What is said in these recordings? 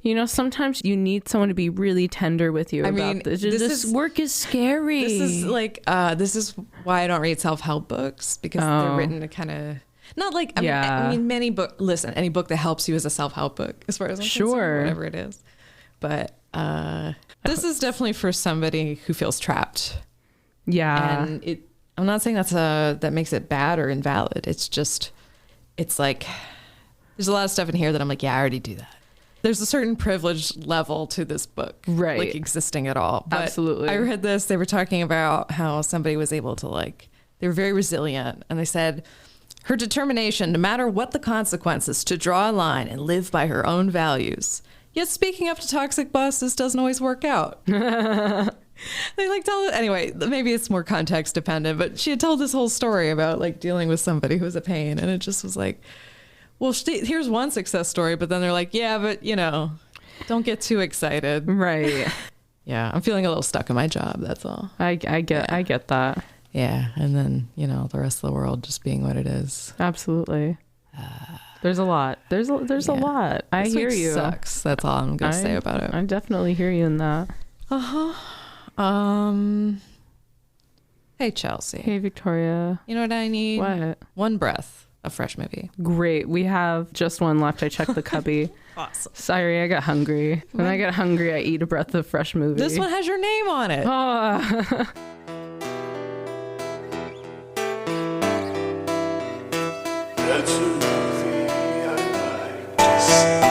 You know, sometimes you need someone to be really tender with you about this. This work is scary. This is why I don't read self-help books, because they're written to kind of not like I mean many book. Listen, any book that helps you is a self-help book, as far as I'm concerned, whatever it is. But this is definitely for somebody who feels trapped. Yeah, and I'm not saying that makes it bad or invalid. It's like there's a lot of stuff in here that I'm like, yeah, I already do that. There's a certain privilege level to this book, right? Like existing at all. But absolutely. I read this. They were talking about how somebody was able to they were very resilient, and they said her determination, no matter what the consequences, to draw a line and live by her own values. Yet speaking up to toxic bosses doesn't always work out. They tell it anyway. Maybe it's more context dependent, but she had told this whole story about dealing with somebody who was a pain, and it just was like, well, here's one success story, but then they're like, yeah, but don't get too excited, right? Yeah, I'm feeling a little stuck in my job. That's all. I get that. Yeah, and then the rest of the world just being what it is. Absolutely. There's a lot. There's a lot. I hear you. Sucks. That's all I'm gonna say about it. I definitely hear you in that. Hey, Chelsea. Hey, Victoria. You know what I need? What? One breath of fresh movie. Great. We have just one left. I checked the cubby. Awesome. Sorry, I got hungry. When I get hungry, I eat a breath of fresh movie. This one has your name on it. Oh. That's a movie I like to see.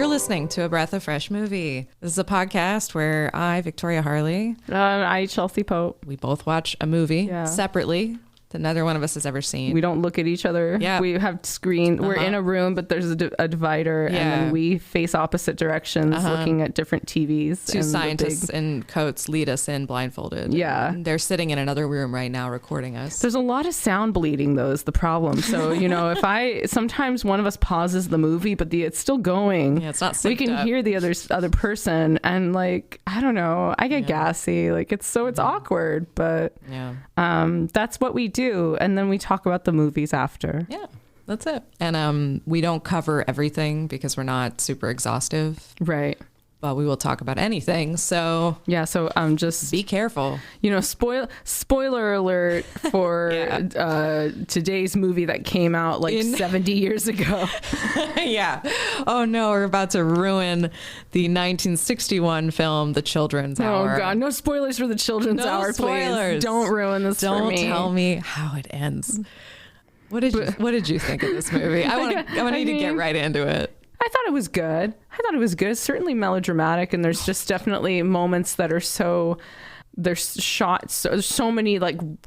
Listening to A Breath of Fresh Movie. This is a podcast where I, Victoria Harley, I, Chelsea Pope, we both watch a movie separately that neither one of us has ever seen. We don't look at each other. Yeah. We have screen. We're in a room, but there's a divider, and then we face opposite directions, looking at different TVs. Two scientists in coats lead us in blindfolded. Yeah. They're sitting in another room right now recording us. There's a lot of sound bleeding, though, is the problem. So, if sometimes one of us pauses the movie, but it's still going. Yeah, it's not synced We can up. hear the other person, and I don't know. I get gassy. It's awkward, but that's what we do. And then we talk about the movies after. Yeah, that's it. And we don't cover everything because we're not super exhaustive. Right. But we will talk about anything. So yeah, so just be careful. Spoiler alert for today's movie that came out 70 years ago. Yeah. Oh no, we're about to ruin the 1961 film The Children's Hour. Oh god, no spoilers for The Children's Hour, spoilers. Please. Don't ruin this for me. Don't tell me how it ends. What did you think of this movie? I want to get right into it. I thought it was good. It's certainly melodramatic, and there's just definitely moments that are there's shots. So there's so many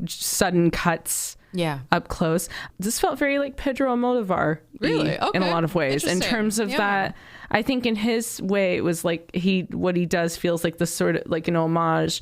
sudden cuts. Yeah. Up close. This felt very Pedro Almodovar. Really? Okay. In a lot of ways. In terms of that, I think in his way, it was what he does feels like the sort of an homage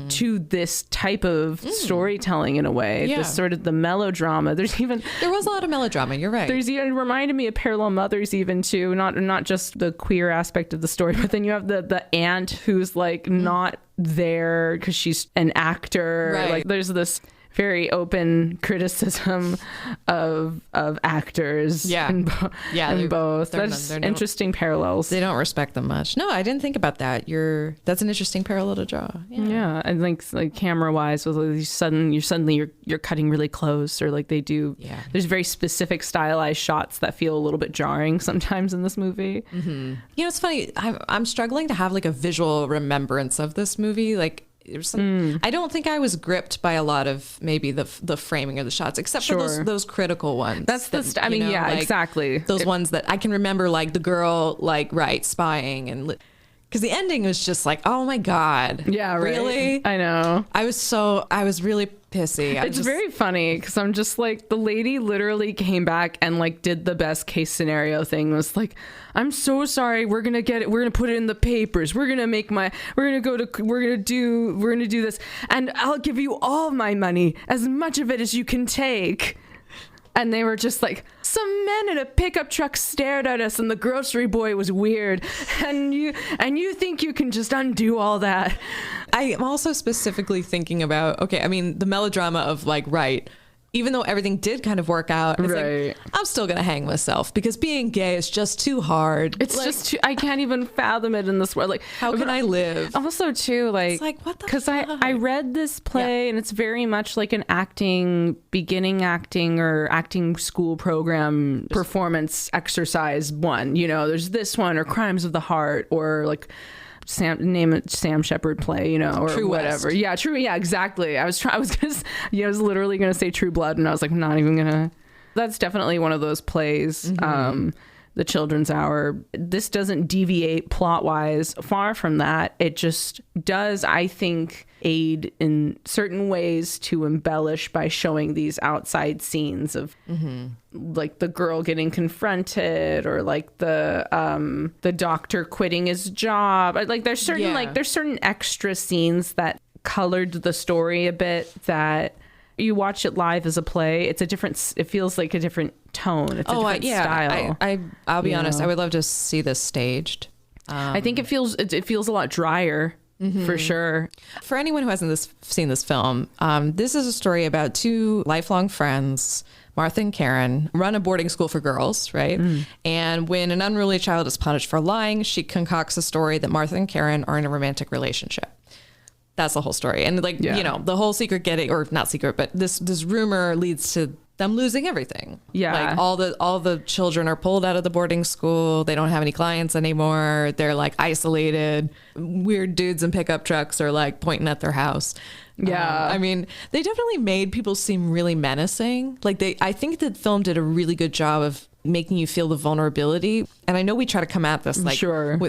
to this type of storytelling in a way. Yeah. This sort of the melodrama. There was a lot of melodrama. You're right. It reminded me of Parallel Mothers even too. Not just the queer aspect of the story, but then you have the aunt who's not there because she's an actor. Right. There's this very open criticism of actors. Yeah. In they're both. That's interesting parallels. They don't respect them much. No, I didn't think about that. That's an interesting parallel to draw. Yeah. And camera wise, with you're cutting really close, or they do. Yeah. There's very specific stylized shots that feel a little bit jarring sometimes in this movie. Mm-hmm. It's funny. I'm struggling to have a visual remembrance of this movie. I don't think I was gripped by a lot of maybe the framing of the shots, except for those critical ones. That's exactly. Those ones that I can remember, the girl, spying, and because the ending was just oh my God. Yeah, right. Really? I know. I was really pissy. It's very funny because I'm just the lady literally came back and did the best case scenario thing. Was I'm so sorry. We're gonna get it. We're gonna put it in the papers. We're gonna do this, and I'll give you all my money, as much of it as you can take. And they were just like, some men in a pickup truck stared at us and the grocery boy was weird. And you think you can just undo all that. I am also specifically thinking about, okay, I mean, the melodrama of like, right, even though everything did kind of work out, it's like, I'm still going to hang myself because being gay is just too hard. It's like, just too, I can't even fathom it in this world. Like, how can I live? Also, too, like, it's like, what the because I read this play and it's very much like an beginning acting or acting school program performance exercise one. You know, there's this one or Crimes of the Heart or like Sam Shepard play, you know, or True whatever. West. Yeah, true. Yeah, exactly. I was literally gonna say True Blood, and I was like, I'm not even gonna. That's definitely one of those plays. The Children's Hour. This doesn't deviate plot wise. Far from that. It just does, I think, aid in certain ways to embellish by showing these outside scenes of like the girl getting confronted or like the doctor quitting his job. Like there's certain extra scenes that colored the story a bit that you watch it live as a play. It feels like a different tone. It's a different style. I'll be honest. I would love to see this staged. I think it feels a lot drier. For sure. For anyone who hasn't seen this film, this is a story about two lifelong friends, Martha and Karen, run a boarding school for girls, right? And when an unruly child is punished for lying, she concocts a story that Martha and Karen are in a romantic relationship. That's the whole story. And like, you know, the whole secret getting, or not secret, but this rumor leads to them losing everything. Yeah. Like all the children are pulled out of the boarding school. They don't have any clients anymore. They're like isolated. Weird dudes in pickup trucks are like pointing at their house. Yeah. I mean, they definitely made people seem really menacing. Like I think the film did a really good job of making you feel the vulnerability. And I know we try to come at this like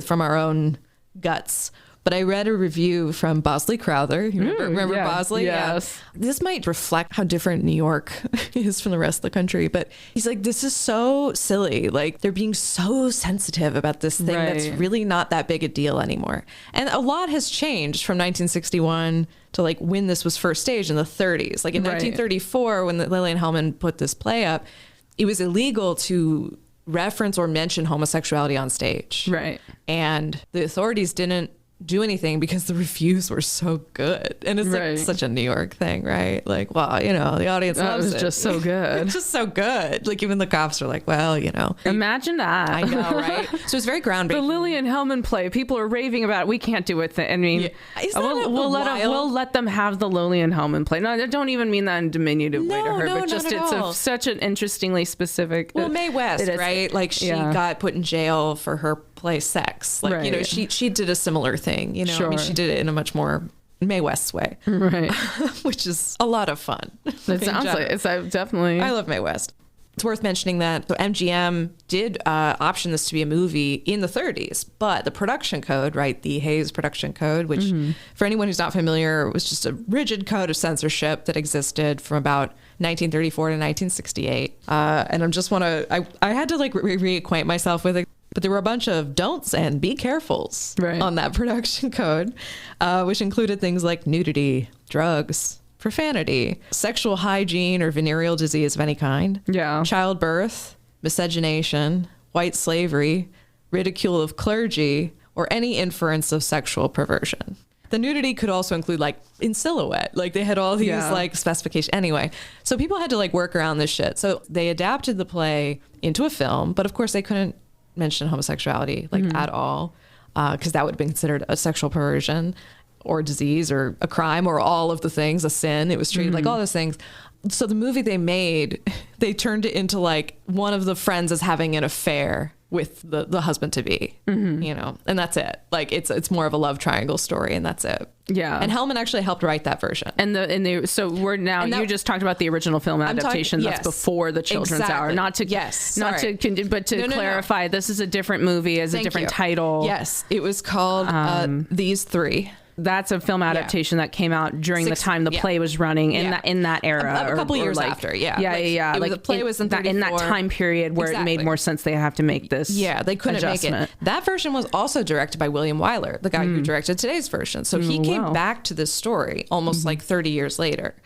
from our own guts. But I read a review from Bosley Crowther. You remember Bosley? Yes. Yeah. This might reflect how different New York is from the rest of the country. But he's like, this is so silly. Like, they're being so sensitive about this thing that's really not that big a deal anymore. And a lot has changed from 1961 to like when this was first staged in the 30s. Like in 1934, when Lillian Hellman put this play up, it was illegal to reference or mention homosexuality on stage. Right. And the authorities didn't do anything because the reviews were so good. And it's like such a New York thing, right? Like, well, you know, the audience loves it. It was just so good. It's just so good. Like even the cops are like, well, you know. Imagine that. I know, right? So it's very groundbreaking. The Lillian Hellman play, people are raving about it. We can't do it. I mean, we'll let them have the Lillian Hellman play. No, I don't even mean that in diminutive way to her, but just it's such an interestingly specific. Well, Mae West, right? Like she got put in jail for her play Sex. Like, you know, she did a similar thing, you know. I mean, she did it in a much more Mae West's way. Right. Which is a lot of fun. It sounds like it's definitely. I love Mae West. It's worth mentioning that so MGM did option this to be a movie in the 30s, but the production code, right, the Hays production code, which for anyone who's not familiar, was just a rigid code of censorship that existed from about 1934 to 1968. And I had to like reacquaint myself with it. But there were a bunch of don'ts and be carefuls on that production code, which included things like nudity, drugs, profanity, sexual hygiene or venereal disease of any kind, childbirth, miscegenation, white slavery, ridicule of clergy, or any inference of sexual perversion. The nudity could also include like in silhouette, like they had all these like specifications. Anyway, so people had to like work around this shit. So they adapted the play into a film, but of course they couldn't mention homosexuality like at all, because that would have been considered a sexual perversion or disease or a crime or all of the things, a sin. It was treated like all those things. So the movie they made, they turned it into like one of the friends is having an affair with the husband to be, you know, and that's it. Like it's more of a love triangle story, and that's it. Yeah. And Hellman actually helped write that version. So we're now, you just talked about the original film adaptation that's before the Children's Hour. Not to clarify, this is a different movie as a different title. Yes, it was called These Three. That's a film adaptation that came out during the time the play was running in that era, a couple years after. The play was in that time period where it made more sense. They have to make this. Yeah, they couldn't make it. That version was also directed by William Wyler, the guy who directed today's version. So he came back to this story almost like 30 years later,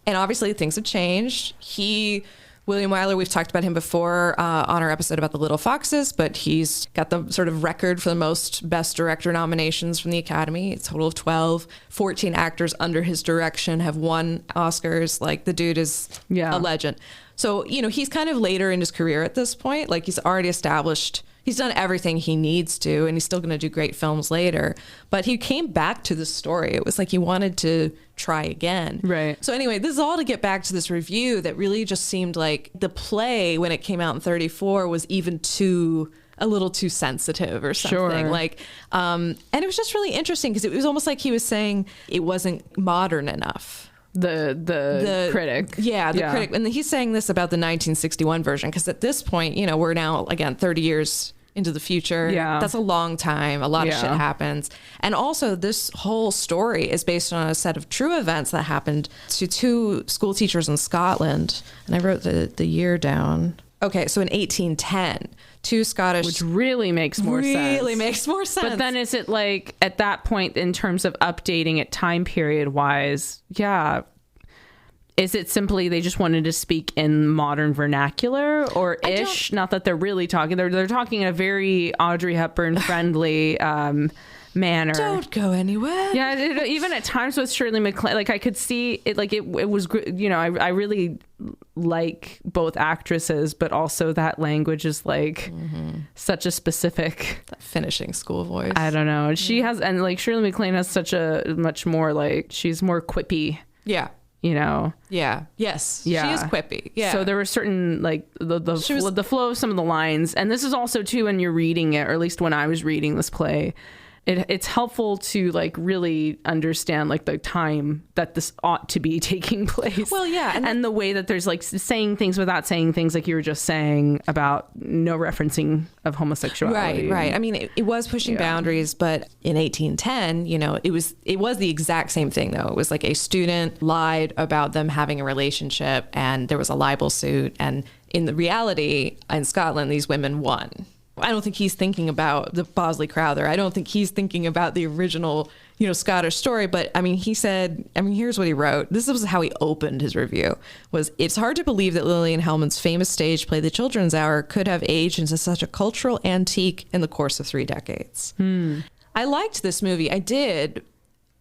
and obviously things have changed. He William Wyler, we've talked about him before on our episode about the Little Foxes, but he's got the sort of record for the most Best Director nominations from the Academy. It's a total of 12. 14 actors under his direction have won Oscars. Like, the dude is a legend. So, you know, he's kind of later in his career at this point. Like, he's already established, he's done everything he needs to, and he's still going to do great films later. But he came back to the story. It was like he wanted to try again. Right. So anyway, this is all to get back to this review that really just seemed like the play, when it came out in 34, was even a little too sensitive or something. Sure. Like, and it was just really interesting because it was almost like he was saying it wasn't modern enough. The critic. Yeah, the critic. And he's saying this about the 1961 version, because at this point, you know, we're now, again, 30 years into the future. Yeah. That's a long time. A lot of shit happens. And also, this whole story is based on a set of true events that happened to two school teachers in Scotland. And I wrote the year down. Okay, so in 1810, two Scottish... Which really makes more sense. Really makes more sense. But then is it like, at that point, in terms of updating it time period-wise, is it simply they just wanted to speak in modern vernacular or ish? Not that they're really talking. They're talking in a very Audrey Hepburn-friendly manner. Don't go anywhere. Yeah, even at times with Shirley MacLaine, like, I could see it, like, it was, you know, I really like both actresses, but also that language is like such a specific, that finishing school voice. I don't know. She has, and like Shirley MacLaine has such a much more, like, she's more quippy. Yeah. You know. Yeah. Yes. Yeah. She is quippy. Yeah. So there were certain, like, the flow of some of the lines, and this is also too when you're reading it, or at least when I was reading this play, it's helpful to, like, really understand, like, the time that this ought to be taking place. Well, yeah. And the way that there's, like, saying things without saying things, like you were just saying about no referencing of homosexuality. Right. I mean, it was pushing boundaries, but in 1810, you know, it was the exact same thing, though. It was like a student lied about them having a relationship, and there was a libel suit. And in the reality, in Scotland, these women won. I don't think he's thinking about the Bosley Crowther. I don't think he's thinking about the original, you know, Scottish story. But I mean, he said, here's what he wrote. This was how he opened his review. It's hard to believe that Lillian Hellman's famous stage play, The Children's Hour, could have aged into such a cultural antique in the course of 3 decades. I liked this movie. I did.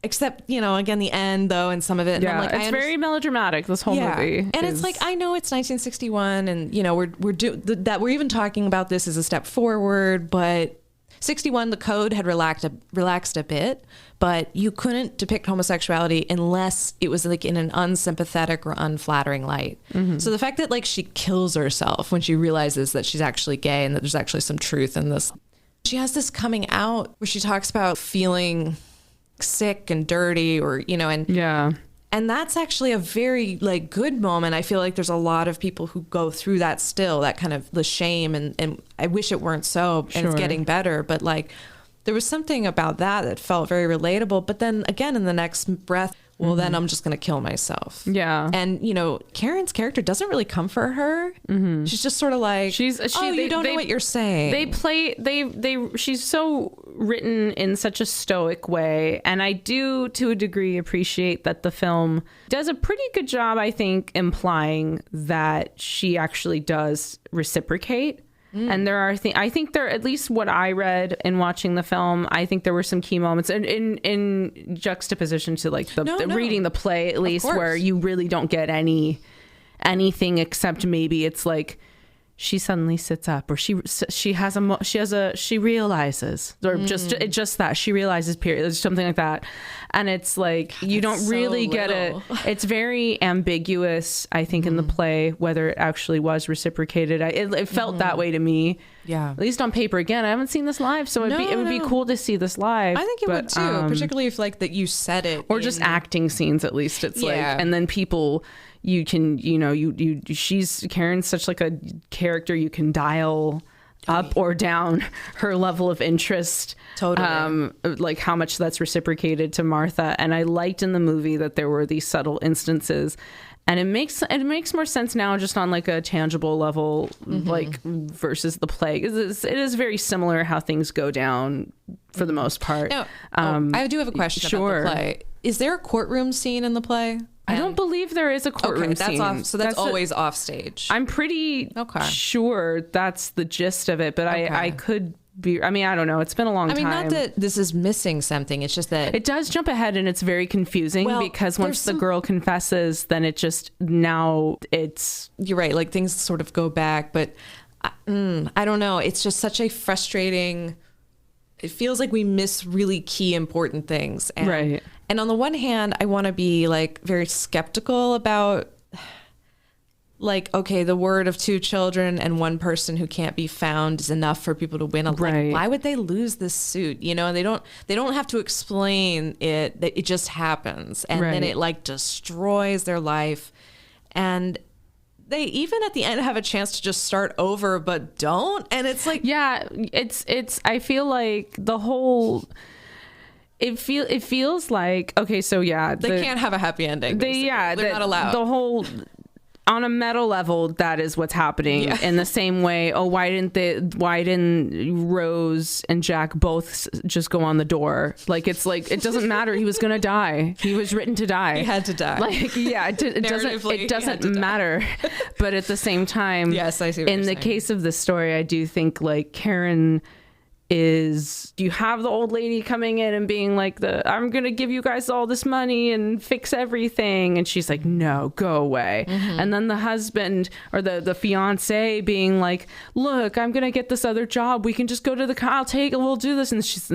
Except, you know, again, the end, though, and some of it. Yeah, it's very melodramatic, this whole movie. And it's like, I know it's 1961, and, you know, we're even talking about this as a step forward, but 61, the code had relaxed a bit, but you couldn't depict homosexuality unless it was, like, in an unsympathetic or unflattering light. So the fact that, like, she kills herself when she realizes that she's actually gay and that there's actually some truth in this. She has this coming out where she talks about feeling sick and dirty, or, you know, and that's actually a very, like, good moment. I feel like there's a lot of people who go through that still, that kind of the shame, and I wish it weren't so, and it's getting better, but, like, there was something about that felt very relatable. But then again, in the next breath, well, then I'm just going to kill myself. Yeah. And, you know, Karen's character doesn't really comfort her. She's just sort of like, you don't know what you're saying. She's so written in such a stoic way. And I do, to a degree, appreciate that the film does a pretty good job, I think, implying that she actually does reciprocate. And there are I think there, at least what I read in watching the film, I think there were some key moments in juxtaposition to, like, reading the play, at least, where you really don't get anything except maybe it's like she suddenly sits up, or she realizes, or just that she realizes, period. There's something like that. And it's like, you don't really get it. It's very ambiguous, I think, in the play, whether it actually was reciprocated. It felt that way to me. Yeah. At least on paper. Again, I haven't seen this live, so it would be cool to see this live. I think it would too, particularly if, like, that you said it. Or just acting scenes, at least. It's like, and then people, you can, you know, Karen's such, like, a character, you can dial up or down her level of interest. Totally. Like, how much that's reciprocated to Martha. And I liked in the movie that there were these subtle instances. And it makes more sense now, just on, like, a tangible level, like, versus the play. It is very similar how things go down for the most part. Now, I do have a question about the play. Is there a courtroom scene in the play? I don't believe there is a courtroom that's scene. off. So that's always off stage. I'm pretty sure that's the gist of it, but I could be. I mean, I don't know. It's been a long time. Not that this is missing something. It's just that it does jump ahead, and it's very confusing because once the girl confesses, then it just you're right. Like things sort of go back, but I don't know. It's just such a frustrating. It feels like we miss really key important things, and, And on the one hand, I want to be like very skeptical about like, okay, the word of 2 children and 1 person who can't be found is enough for people to win. Like, why would they lose this suit? You know, they don't have to explain it. It just happens. And then it like destroys their life. And they even at the end have a chance to just start over, but don't. And it's like, I feel like the whole, it feels like, okay, so they can't have a happy ending. They're not allowed. The whole, on a meta level, that is what's happening. In the same way, why didn't Rose and Jack both just go on the door? Like, it's like, it doesn't matter. He was going to die. He was written to die. He had to die. Like, it doesn't matter. But at the same time, yes, I see what in you're the saying. case of this story, I do think like Karen you have the old lady coming in and being like, I'm gonna give you guys all this money and fix everything, and she's like, no, go away. And then the husband or the fiance being like, look, I'm gonna get this other job, we can just go to we'll do this, and she's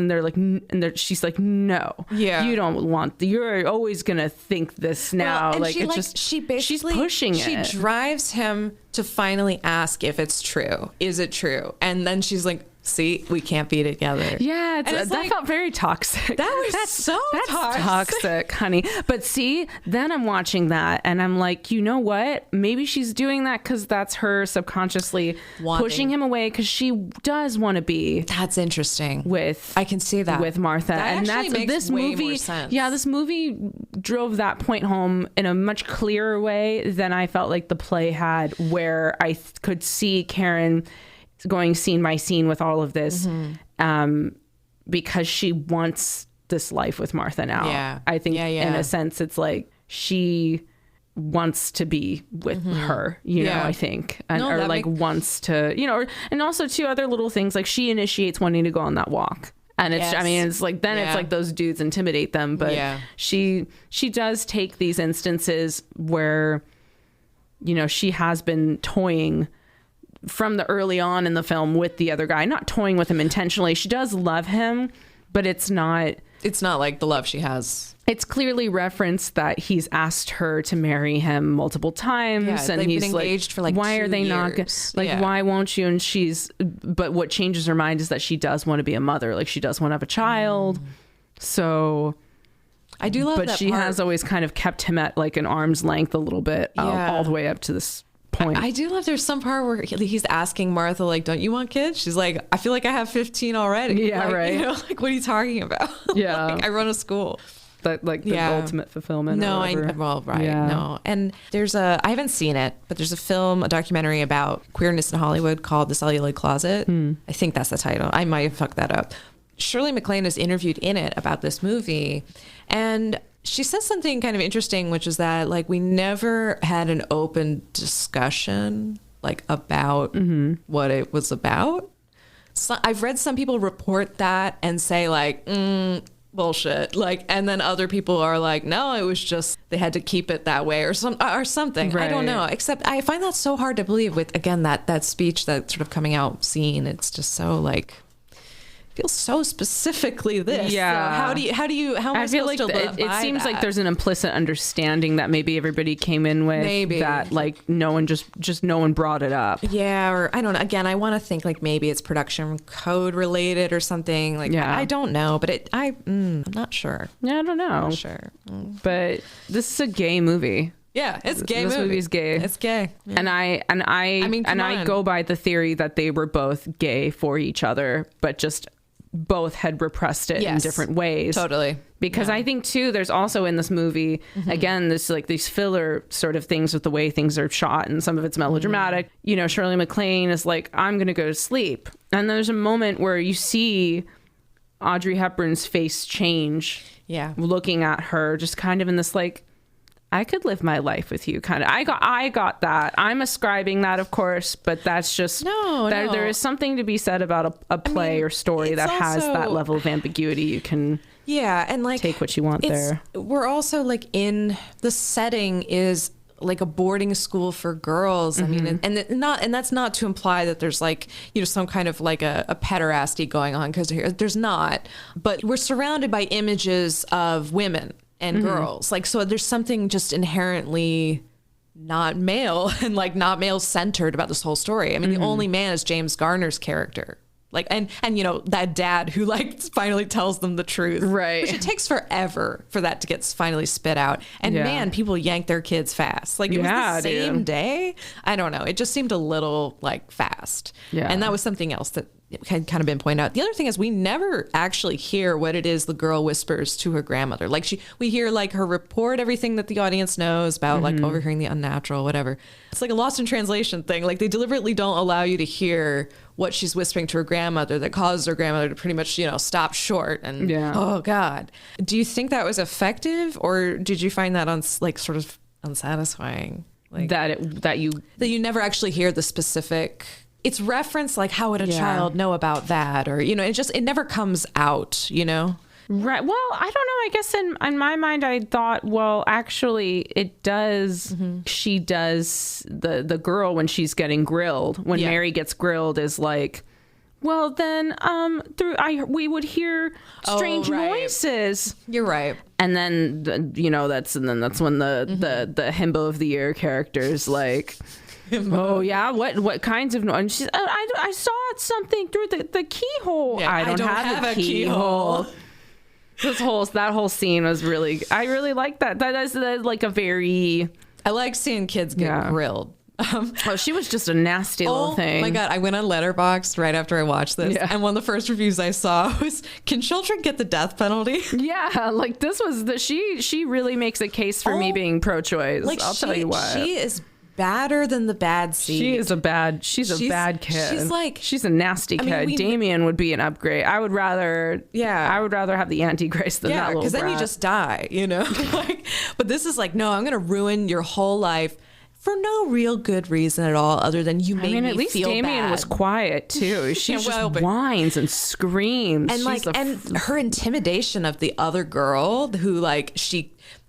like, no, you don't want you're always gonna think this now. She's pushing it. She drives him to finally ask if it's true. Is it true? And then she's like, see, we can't be together. Yeah, that felt very toxic. That's toxic, honey. But see, then I'm watching that and I'm like, you know what? Maybe she's doing that because that's her subconsciously pushing him away because she does want to be. That's interesting. I can see that with Martha, and that's makes this way movie. More sense. Yeah, this movie drove that point home in a much clearer way than I felt like the play had, where I could see Karen going scene by scene with all of this, because she wants this life with Martha now. Yeah. I think in a sense it's like she wants to be with her, you know, I think, wants to, and also 2 other little things, like she initiates wanting to go on that walk. And it's, it's like, then it's like those dudes intimidate them, but she does take these instances where, she has been toying from the early on in the film with the other guy, not toying with him intentionally. She does love him, but it's not like the love she has. It's clearly referenced that he's asked her to marry him multiple times, and he's been engaged for like why 2 are they years. Not why won't you? And but what changes her mind is that she does want to be a mother, like she does want to have a child. So I do love but that she part. has always kind of kept him at like an arm's length a little bit, all the way up to this point. I do love there's some part where he's asking Martha, like, don't you want kids? She's like, I feel like I have 15 already. Yeah, like, right. Like, what are you talking about? Yeah. Like, I run a school. That like the ultimate fulfillment. No, no. And there's I haven't seen it, but there's a documentary about queerness in Hollywood called The Celluloid Closet. I think that's the title. I might have fucked that up. Shirley MacLaine is interviewed in it about this movie, and she says something kind of interesting, which is that like we never had an open discussion like about what it was about. So I've read some people report that and say like bullshit, like, and then other people are like, no, it was just they had to keep it that way or something. Right. I don't know. Except I find that so hard to believe with, again, that speech, that sort of coming out scene. It's just so like feels so specifically this. Yeah. So how am I feel like it seems like there's an implicit understanding that maybe everybody came in with that like no one no one brought it up. Yeah, or I don't know. Again, I want to think like maybe it's production code related or something. Like I don't know, but I'm not sure. Yeah, I don't know. I'm not sure. But this is a gay movie. Yeah, it's gay. This movie's gay. It's gay. Yeah. And I go by the theory that they were both gay for each other, but just both had repressed it in different ways. Totally. Because I think too, there's also in this movie, again, this like these filler sort of things with the way things are shot, and some of it's melodramatic. Shirley MacLaine is like, I'm going to go to sleep. And there's a moment where you see Audrey Hepburn's face change. Yeah. Looking at her, just kind of in this like, I could live my life with you, kind of. I got that. I'm ascribing that, of course, but that's just there is something to be said about a play or story that has that level of ambiguity. You can and like take what you want there. We're also like in the setting is like a boarding school for girls. I mean, and that's not to imply that there's like, you know, some kind of like a pederasty going on, because there's not, but we're surrounded by images of women and girls. Like, so there's something just inherently not male and like not male centered about this whole story. I mean, the only man is James Garner's character. Like, and you know, that dad who like finally tells them the truth. Right. Which it takes forever for that to get finally spit out. And man, people yank their kids fast. Like, it was the same day. I don't know. It just seemed a little like fast. Yeah. And that was something else that had kind of been pointed out. The other thing is we never actually hear what it is the girl whispers to her grandmother. Like, we hear like her report everything that the audience knows about, like overhearing the unnatural, whatever. It's like a lost in translation thing. Like, they deliberately don't allow you to hear what she's whispering to her grandmother that causes her grandmother to pretty much, you know, stop short. And oh God. Do you think that was effective, or did you find that like sort of unsatisfying? Like that you never actually hear the specific. It's referenced, like, how would a child know about that? Or, you know, it never comes out, you know? Right. Well, I don't know. I guess in my mind, I thought, well, actually, it does. She does, the girl, when she's getting grilled, when Mary gets grilled, is like, well, then we would hear strange noises. You're right. And then, you know, that's when the himbo of the year character is like, oh yeah, what kinds of noise? She's, I saw something through the keyhole. Yeah, I don't have a keyhole. That whole scene was really, I really like that. That is like a very. I like seeing kids get grilled. She was just a nasty little thing. Oh my God. I went on Letterboxd right after I watched this. Yeah. And one of the first reviews I saw was, can children get the death penalty? Yeah. Like, this was she really makes a case for me being pro-choice. Like, I'll tell you what. She is badder than the bad seed. She's a bad kid. She's a nasty kid. Damien would be an upgrade. I would rather have the Antichrist than that little brat. Because then you just die, you know? Like, but this is like, no, I'm going to ruin your whole life for no real good reason at all, other than you made me at least feel Damien bad. Was quiet too. She just whines and screams. And and her intimidation of the other girl who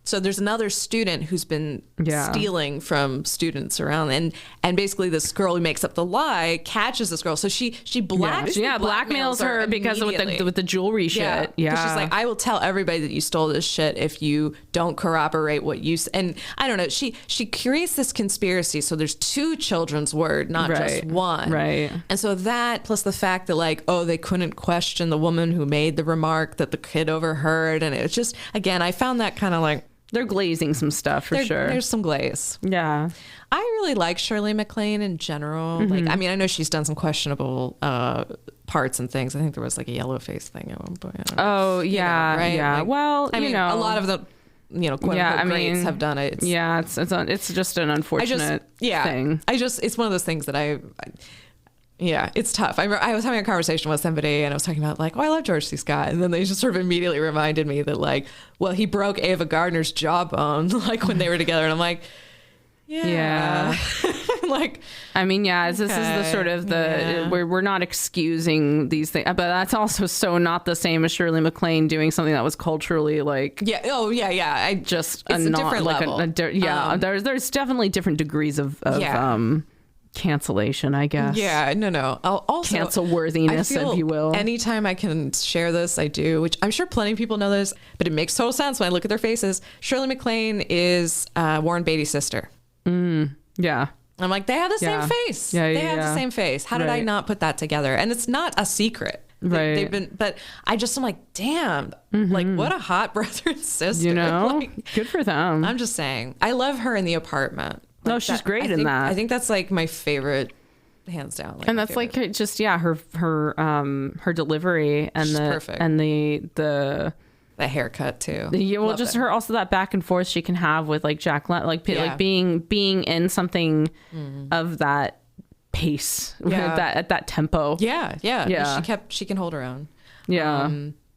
so there's another student who's been stealing from students around, and basically this girl who makes up the lie catches this girl. So she blackmails her because with the jewelry shit. Yeah. She's like, I will tell everybody that you stole this shit if you don't corroborate what you and I don't know. She creates this conspiracy. So there's two children's word, not just one. Right. And so that plus the fact that they couldn't question the woman who made the remark that the kid overheard, and it's just, again, I found that kind of like. They're glazing some stuff for sure. There's some glaze. Yeah. I really like Shirley MacLaine in general. Like, I mean, I know she's done some questionable parts and things. I think there was like a yellow face thing at one point. Oh, yeah. You know, right? Yeah. Like, well, I mean, a lot of the, quote unquote greats have done it. It's just an unfortunate thing. It's one of those things that it's tough. I was having a conversation with somebody and I was talking about like, I love George C. Scott. And then they just sort of immediately reminded me that like, well, he broke Ava Gardner's jawbone like when they were together. And I'm like, yeah. Like, I mean, this is the sort of we're not excusing these things, but that's also so not the same as Shirley MacLaine doing something that was culturally like, it's a different level. There's definitely different degrees of cancellation, I guess. No. Also, cancel worthiness, if you will. Anytime I can share this, I do, which I'm sure plenty of people know this, but it makes total sense when I look at their faces. Shirley MacLaine is Warren Beatty's sister. Yeah. I'm like, they have the same face. They have the same face. How did I not put that together? And it's not a secret. Right. But I'm like, damn, like what a hot brother and sister. You know, good for them. I'm just saying. I love her in The Apartment. No, she's great in that. I think that's like my favorite, hands down. And that's favorite. Like just her delivery and she's the perfect. And the haircut too. Love just it. Her also that back and forth she can have with like Jack like being in something of that pace at that tempo. Yeah. She can hold her own.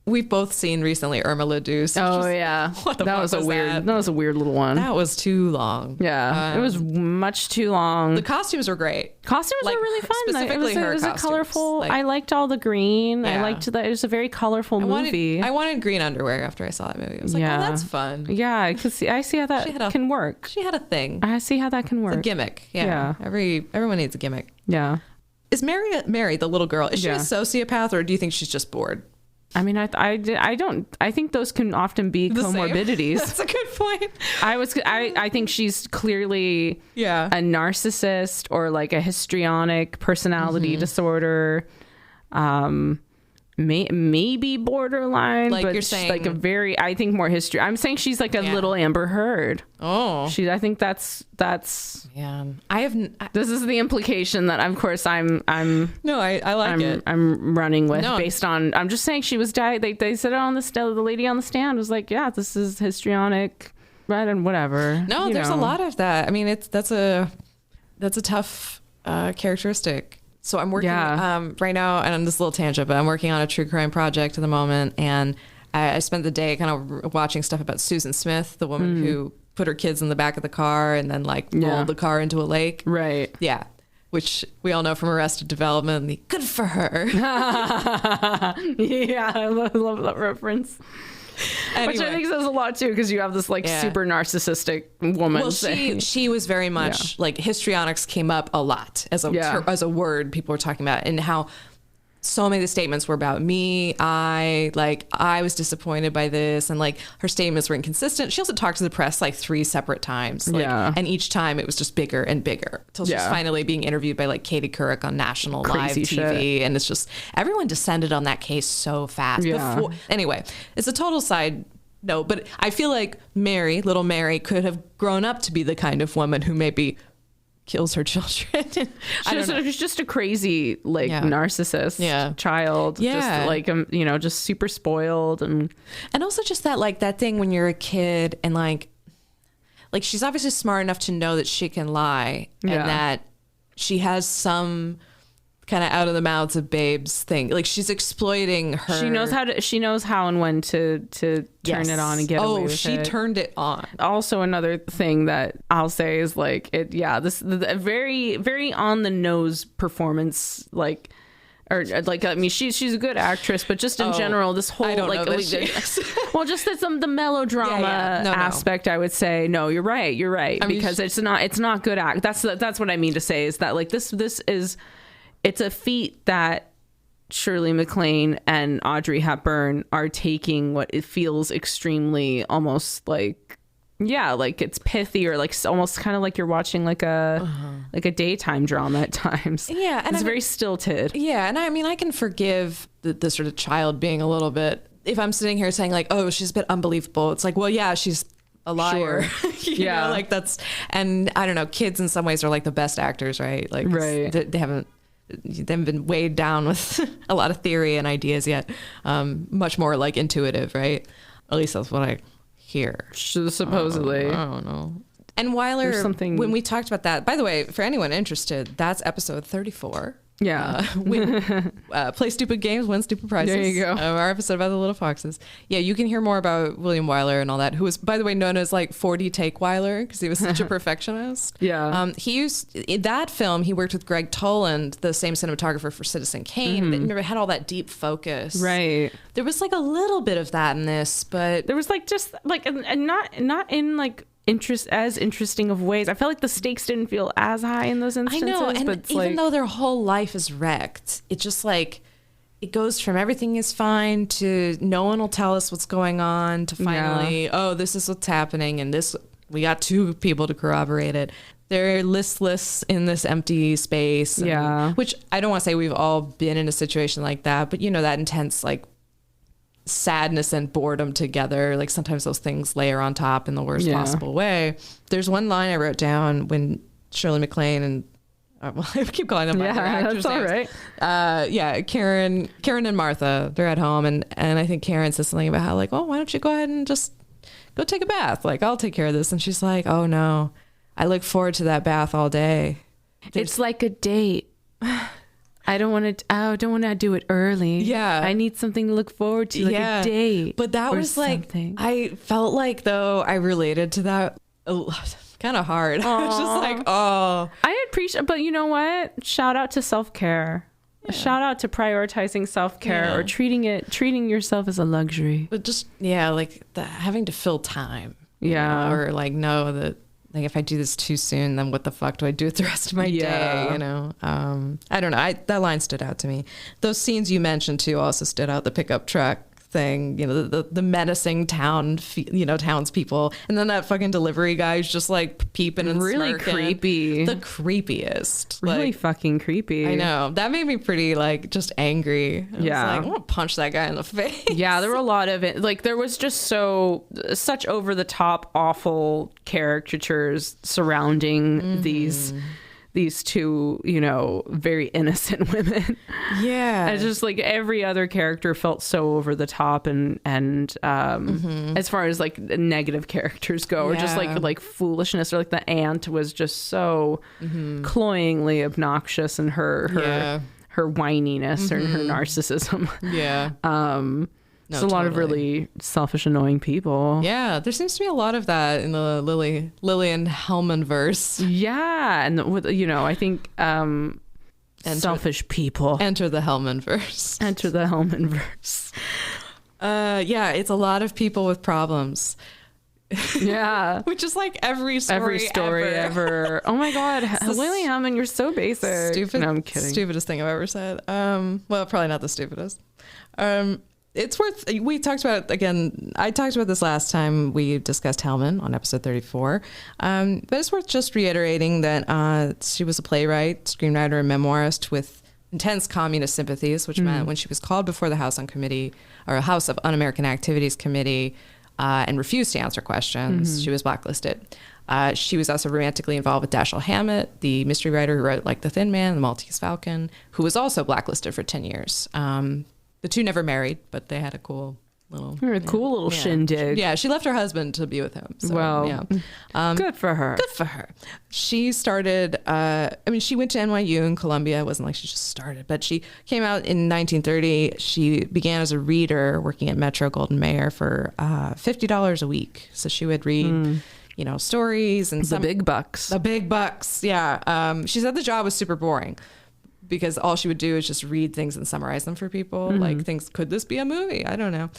we've both seen recently Irma la Douce. Yeah. What the fuck was that? That was a weird little one. That was too long. Yeah. It was much too long. The costumes were great. Costumes were really fun. Specifically it was a colorful. I liked all the green. I liked that. It was a very colorful movie. I wanted green underwear after I saw that movie. I was like, oh, that's fun. Yeah, I see how that can work. She had a thing. I see how that can work. It's a gimmick. Yeah. Everyone needs a gimmick. Yeah. Is Mary the little girl? Is she a sociopath, or do you think she's just bored? I mean, I think those can often be comorbidities. That's a good point. I think she's clearly a narcissist or like a histrionic personality disorder. Maybe borderline, like but you're saying, like I think more history. I'm saying she's like a little Amber Heard. Oh, I think that's. Yeah, this is the implication that, of course, I'm. No, I like it. I'm running with based on. I'm just saying she was died. They said it on the lady on the stand was like, yeah, this is histrionic, right, and whatever. No, there's a lot of that. I mean, that's a tough characteristic. So I'm working right now, and on this little tangent, but I'm working on a true crime project at the moment, and I spent the day kind of watching stuff about Susan Smith, the woman who put her kids in the back of the car and then like rolled the car into a lake. Right. Yeah. Which we all know from Arrested Development. Good for her. Yeah, I love that reference. Anyway. Which I think says a lot too, because you have this like super narcissistic woman. Well, she was very much like histrionics came up a lot as a word people were talking about, and how so many of the statements were about me. I was disappointed by this, and like her statements were inconsistent. She also talked to the press like 3 separate times, and each time it was just bigger and bigger until she's finally being interviewed by like Katie Couric on national live TV, shit. And it's just everyone descended on that case so fast. Anyway, it's a total side note, but I feel like little Mary could have grown up to be the kind of woman who maybe kills her children. She's just a crazy narcissist child. Just like just super spoiled, and also just that thing when you're a kid and like she's obviously smart enough to know that she can lie and that she has some kind of out of the mouths of babes thing. Like she's exploiting her. She knows how and when to turn it on and get away with it. Oh, she turned it on. Also, another thing that I'll say is like it. Yeah, this the very very on the nose performance. Like. Or like I mean she's a good actress, but just in general this whole well just the melodrama aspect I would say no you're right I mean, because it's not good act. That's what I mean to say is that like this is it's a feat that Shirley MacLaine and Audrey Hepburn are taking what it feels extremely almost like like it's pithy or like almost kind of like you're watching like a daytime drama at times. Yeah, and it's very stilted. Yeah, and I mean I can forgive the sort of child being a little bit if I'm sitting here saying like, oh, she's a bit unbelievable. It's like, well, yeah, she's a liar. Sure. You know, like that's, and I don't know, kids in some ways are like the best actors, right? Like they haven't been weighed down with a lot of theory and ideas yet. Much more like intuitive, right? At least that's what I hear. Supposedly. I don't know. And Wyler, when we talked about that, by the way, for anyone interested, that's episode 34. Yeah. Play stupid games, win stupid prizes. There you go. Our episode about the little foxes. Yeah, you can hear more about William Wyler and all that, who was, by the way, known as like 40 Take Wyler because he was such a perfectionist. Yeah. In that film, he worked with Greg Toland, the same cinematographer for Citizen Kane. Mm-hmm. Remember, had all that deep focus. Right. There was like a little bit of that in this, but there was like just like, and not in like interesting of ways. I felt like the stakes didn't feel as high in those instances. I know, and but even though their whole life is wrecked, it just like it goes from everything is fine to no one will tell us what's going on to finally, oh, this is what's happening, and this we got 2 people to corroborate it. They're listless in this empty space. Which I don't want to say we've all been in a situation like that, but you know that intense like sadness and boredom together. Like sometimes those things layer on top in the worst possible way. There's one line I wrote down when Shirley MacLaine and I keep calling them by their actors' names. All right. Karen and Martha, they're at home and I think Karen says something about how like, oh, why don't you go ahead and just go take a bath? Like I'll take care of this. And she's like, oh no, I look forward to that bath all day. It's like a date. I don't want to do it early. Yeah. I need something to look forward to, like a date. But that was something. I felt like, though, I related to that a lot. Kind of hard. I was just like, oh. I appreciate, but you know what? Shout out to self-care. Yeah. Shout out to prioritizing self-care or treating yourself as a luxury. But just, like having to fill time. Yeah. Or like know that, like, if I do this too soon, then what the fuck do I do with the rest of my day? You know, I don't know. That line stood out to me. Those scenes you mentioned too also stood out. The pickup truck thing, you know, the menacing townspeople, and then that fucking delivery guy who's just like peeping and really smirking. Creepy, the creepiest, really fucking creepy. I know, that made me pretty like just angry. I was like, I want to punch that guy in the face. Yeah, there were a lot of it. Like there was just such over the top awful caricatures surrounding these two, you know, very innocent women. Yeah. It's just like every other character felt so over the top and as far as like negative characters go, or just like foolishness, or like the aunt was just so cloyingly obnoxious, and her whininess or her narcissism. Yeah. There's a lot of really selfish, annoying people. Yeah, there seems to be a lot of that in the Lily and Hellman verse. Yeah, and with, you know, I think selfish people. Enter the Hellman verse. Enter the Hellman verse. Yeah, it's a lot of people with problems. Yeah. Which is like every story ever. Oh my God. Lily Hellman, you're so basic. Stupid. No, I'm kidding. Stupidest thing I've ever said. Well, probably not the stupidest. It's worth, we talked about, again, I talked about this last time we discussed Hellman on episode 34. But it's worth just reiterating that she was a playwright, screenwriter, and memoirist with intense communist sympathies, which meant when she was called before the House of Un-American Activities Committee and refused to answer questions, she was blacklisted. She was also romantically involved with Dashiell Hammett, the mystery writer who wrote like The Thin Man, The Maltese Falcon, who was also blacklisted for 10 years. The two never married, but they had a cool little shindig. Yeah, she left her husband to be with him. So, good for her. Good for her. She started, she went to NYU in Columbia. It wasn't like she just started, but she came out in 1930. She began as a reader working at Metro Goldwyn Mayer for $50 a week. So she would read, you know, stories and the big bucks. The big bucks, yeah. She said the job was super boring, because all she would do is just read things and summarize them for people. Like things, could this be a movie? I don't know.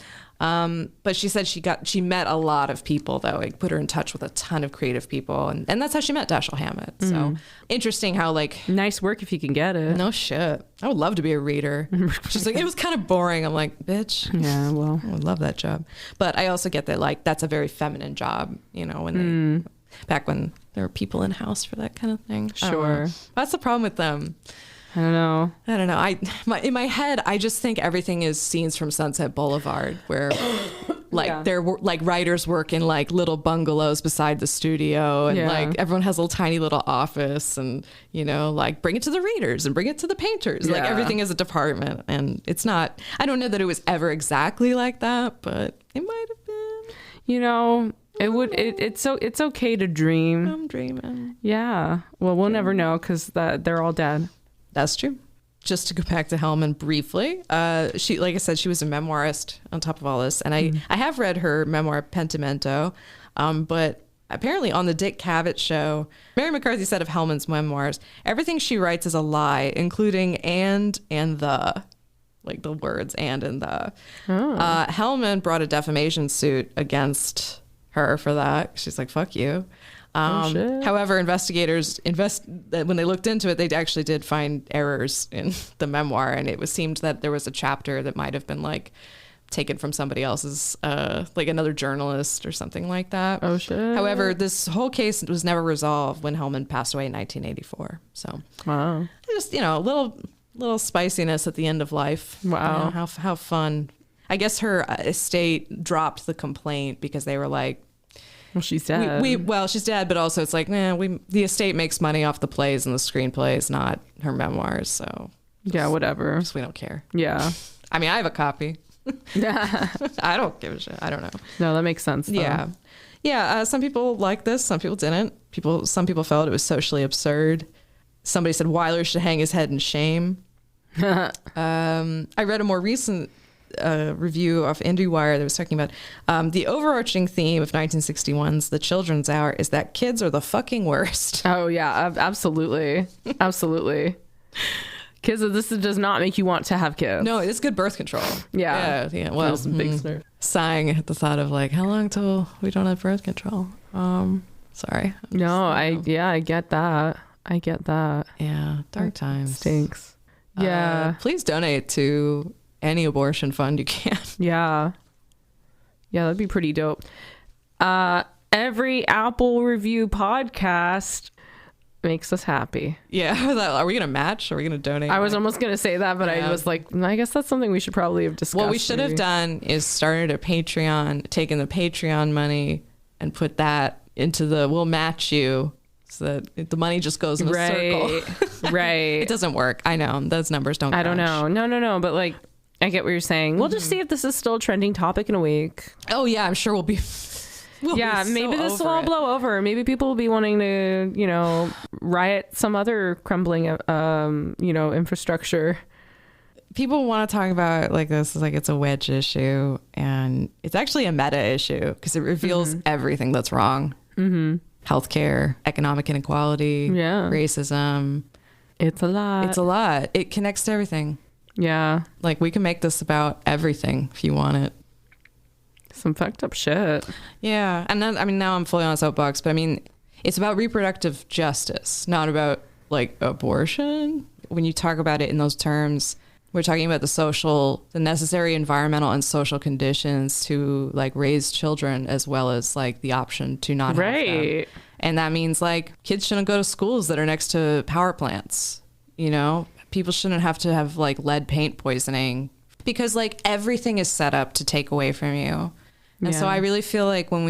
But she said she met a lot of people, though. It put her in touch with a ton of creative people. And that's how she met Dashiell Hammett. So interesting how like... Nice work if you can get it. No shit. I would love to be a reader. She's like, it was kind of boring. I'm like, bitch. Yeah, well. I would love that job. But I also get that like that's a very feminine job, you know, when back when there were people in house for that kind of thing. Sure. That's the problem with them. I don't know. In my head, I just think everything is scenes from Sunset Boulevard, where like they're like writers work in like little bungalows beside the studio, and like everyone has a little tiny little office, and you know, like bring it to the readers and bring it to the painters. Like everything is a department, and it's not. I don't know that it was ever exactly like that, but it might have been. You know. It's okay to dream. I'm dreaming. Yeah. Well, we'll never know because they're all dead. That's true. Just to go back to Hellman briefly, she, like I said, she was a memoirist on top of all this, and I have read her memoir Pentimento, but apparently on the Dick Cavett show, Mary McCarthy said of Hellman's memoirs, everything she writes is a lie, including and the. Like the words and the. Hellman brought a defamation suit against her for that. She's like, fuck you. However, investigators when they looked into it, they actually did find errors in the memoir, and it seemed that there was a chapter that might have been like taken from somebody else's, like another journalist or something like that. Oh shit. However, this whole case was never resolved when Hellman passed away in 1984. So wow, just, you know, a little spiciness at the end of life. Wow. You know, how fun. I guess her estate dropped the complaint because they were like, well, she's dead. Well, she's dead, but also it's like, the estate makes money off the plays and the screenplays, not her memoirs. So yeah, whatever. So we don't care. Yeah. I mean, I have a copy. Yeah. I don't give a shit. I don't know. No, that makes sense, though. Yeah. Yeah. Some people liked this. Some people didn't. Some people felt it was socially absurd. Somebody said Wyler should hang his head in shame. I read a more recent review of IndieWire that was talking about the overarching theme of 1961's The Children's Hour is that kids are the fucking worst. Oh, yeah, absolutely. Absolutely. Kids, this does not make you want to have kids. No, it's good birth control. Yeah. Well, big sighing at the thought of like, how long till we don't have birth control? Sorry. No, I get that. I get that. Yeah, dark times. Stinks. Yeah. Please donate to any abortion fund you can. Yeah. Yeah, that'd be pretty dope. Every Apple review podcast makes us happy. Yeah. Are we going to match? Are we going to donate? I was almost going to say that, but I was like, I guess that's something we should probably have discussed. What we should have done is started a Patreon, taken the Patreon money and put that into we'll match you. So that the money just goes in a circle. Right. It doesn't work. I know. Those numbers don't I don't know. No. But like, I get what you're saying. We'll just see if this is still a trending topic in a week. Oh, yeah. I'm sure we'll be... maybe this will all blow over. Maybe people will be wanting to, riot some other crumbling, infrastructure. People want to talk about like this is like it's a wedge issue. And it's actually a meta issue because it reveals everything that's wrong. Mm-hmm. Healthcare, economic inequality, racism. It's a lot. It connects to everything. Yeah. Like we can make this about everything if you want it. Some fucked up shit. Yeah. And then, now I'm fully on a soapbox, but it's about reproductive justice, not about like abortion. When you talk about it in those terms, we're talking about the necessary environmental and social conditions to like raise children as well as like the option to not have them. And that means like kids shouldn't go to schools that are next to power plants. People shouldn't have to have like lead paint poisoning because like everything is set up to take away from you. And so I really feel like when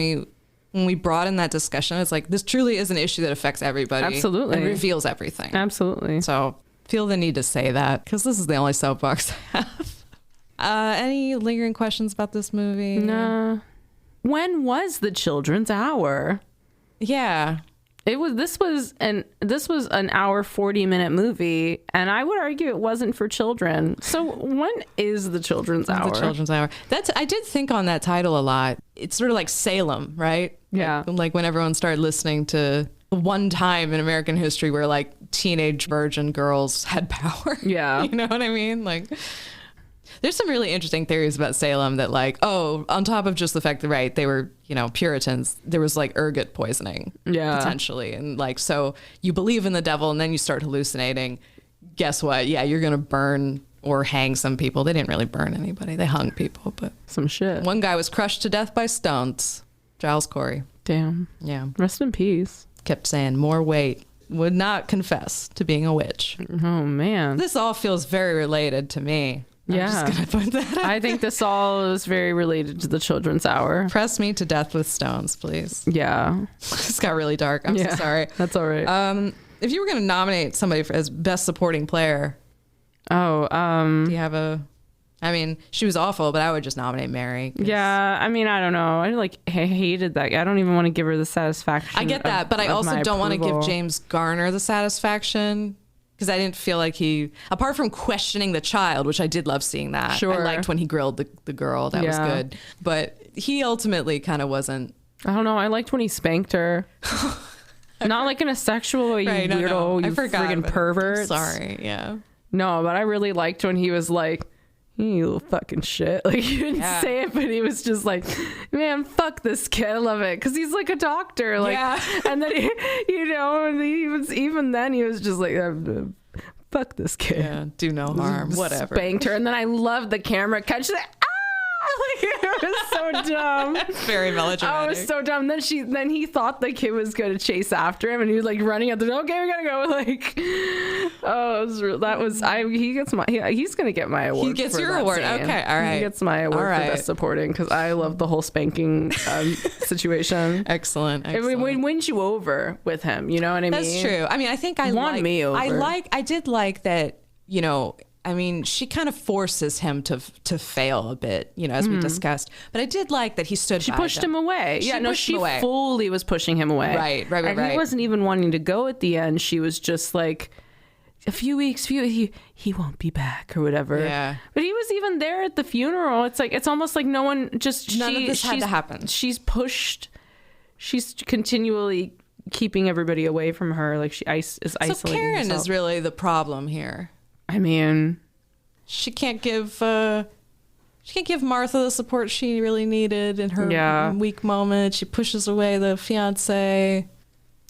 we broaden that discussion, it's like this truly is an issue that affects everybody. Absolutely. And reveals everything. Absolutely. So feel the need to say that because this is the only soapbox I have. Any lingering questions about this movie? No. When was The Children's Hour? Yeah. This was an hour 40-minute movie, and I would argue it wasn't for children. So when is The Children's Hour? The Children's Hour. I did think on that title a lot. It's sort of like Salem, right? Yeah. Like when everyone started listening to one time in American history where like teenage virgin girls had power. Yeah. You know what I mean? Like there's some really interesting theories about Salem that like, on top of just the fact that, they were, Puritans, there was like ergot poisoning potentially. And like, so you believe in the devil and then you start hallucinating. Guess what? Yeah, you're going to burn or hang some people. They didn't really burn anybody. They hung people, but some shit. One guy was crushed to death by stones. Giles Corey. Damn. Yeah. Rest in peace. Kept saying more weight. Would not confess to being a witch. Oh, man. This all feels very related to me. I'm just gonna put that out I think this all is very related to The Children's Hour. Press me to death with stones, please. Yeah. This got really dark. I'm so sorry. That's all right. If you were going to nominate somebody as best supporting player, do you have she was awful, but I would just nominate Mary. Yeah, I don't know. I hated that. I don't even want to give her the satisfaction. I get that, but I also don't want to give James Garner the satisfaction. Because I didn't feel like apart from questioning the child, which I did love seeing that. Sure. I liked when he grilled the girl. That was good. But he ultimately kind of wasn't. I don't know. I liked when he spanked her. Not like in a sexual way, you weirdo, no. you friggin' pervert. Sorry, yeah. No, but I really liked when he was like, you little fucking shit. Like, he didn't say it, but he was just like, man, fuck this kid. I love it. Because he's like a doctor. Like, and then, even then he was just like, fuck this kid. Yeah, do no harm. Whatever. Spanked her. And then I loved the camera cut. She's like, it was so dumb. Very melodramatic. Oh, it was so dumb. Then he thought the kid was going to chase after him, and he was like running at the door. Okay, we gotta go. Like, he's gonna get my award. He gets your award. Scene. Okay, all right. He gets my award for best supporting because I love the whole spanking situation. Excellent. It wins you over with him. You know what I mean? That's true. I think I won me over. I did like that. She kind of forces him to fail a bit, as we discussed. But I did like that he stood. She pushed him away. She fully was pushing him away. Right. And he wasn't even wanting to go at the end. She was just like, a few weeks, he won't be back or whatever. Yeah. But he was even there at the funeral. It's like, it's almost like no one just, None of this had to happen. She's continually keeping everybody away from her. Like, is isolating So Karen herself. is really the problem here. I mean, she can't give Martha the support she really needed in her weak moment. She pushes away the fiance.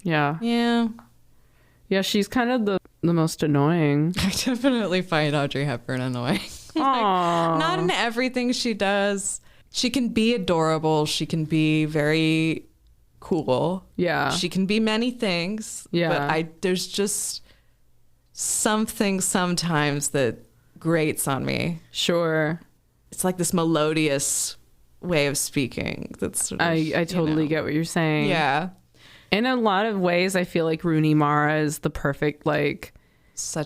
Yeah, she's kind of the most annoying. I definitely find Audrey Hepburn annoying. Not in everything she does. She can be adorable. She can be very cool. Yeah. She can be many things. Yeah. But there's just something sometimes that grates on me. Sure. It's like this melodious way of speaking. That's sort of, I totally get what you're saying. Yeah. In a lot of ways, I feel like Rooney Mara is the perfect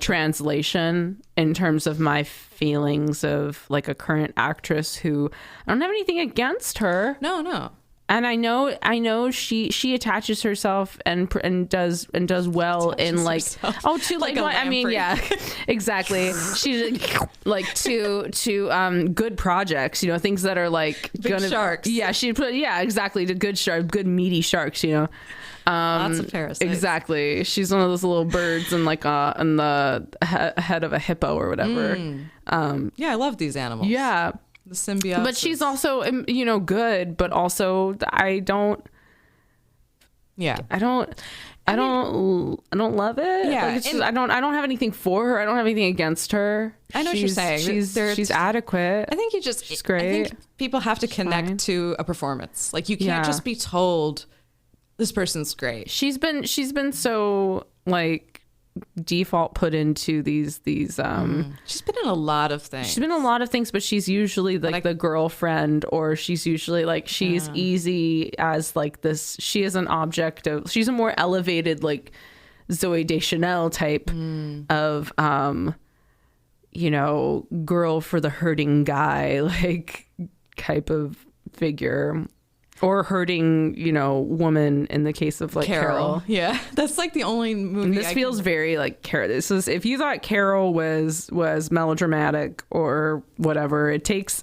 translation in terms of my feelings of like a current actress who I don't have anything against her. No. And I know she attaches herself and does well in like I mean, yeah, exactly. She's like to good projects, things that are like big sharks. Yeah, exactly, to good meaty sharks, Lots of parasites. Exactly. She's one of those little birds in like in the head of a hippo or whatever. Yeah, I love these animals. Yeah. The symbiosis. But she's also, good, but also I don't love it. Yeah. Like, it's just, I don't have anything for her. I don't have anything against her. I know what you're saying. She's adequate. I think she's great. I think people have to connect to a performance. Like, you can't just be told this person's great. She's been so like default put into these she's been in a lot of things. But she's usually like the girlfriend, or she's usually like she's easy as like this. She is an object of. She's a more elevated like Zooey Deschanel type of girl for the hurting guy like type of figure. Or hurting, woman in the case of like Carol. Yeah, that's like the only movie. And this feels very like Carol. This is, if you thought Carol was melodramatic or whatever, it takes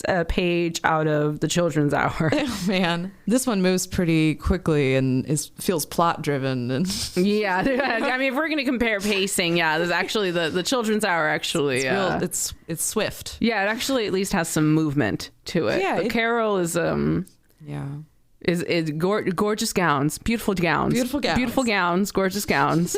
a page out of The Children's Hour. Oh man, this one moves pretty quickly and feels plot driven. And yeah, I mean, if we're gonna compare pacing, there's actually the Children's Hour actually. It's swift. Yeah, it actually at least has some movement to it. Yeah, but Carol is is gorgeous gowns, beautiful gowns, gorgeous gowns.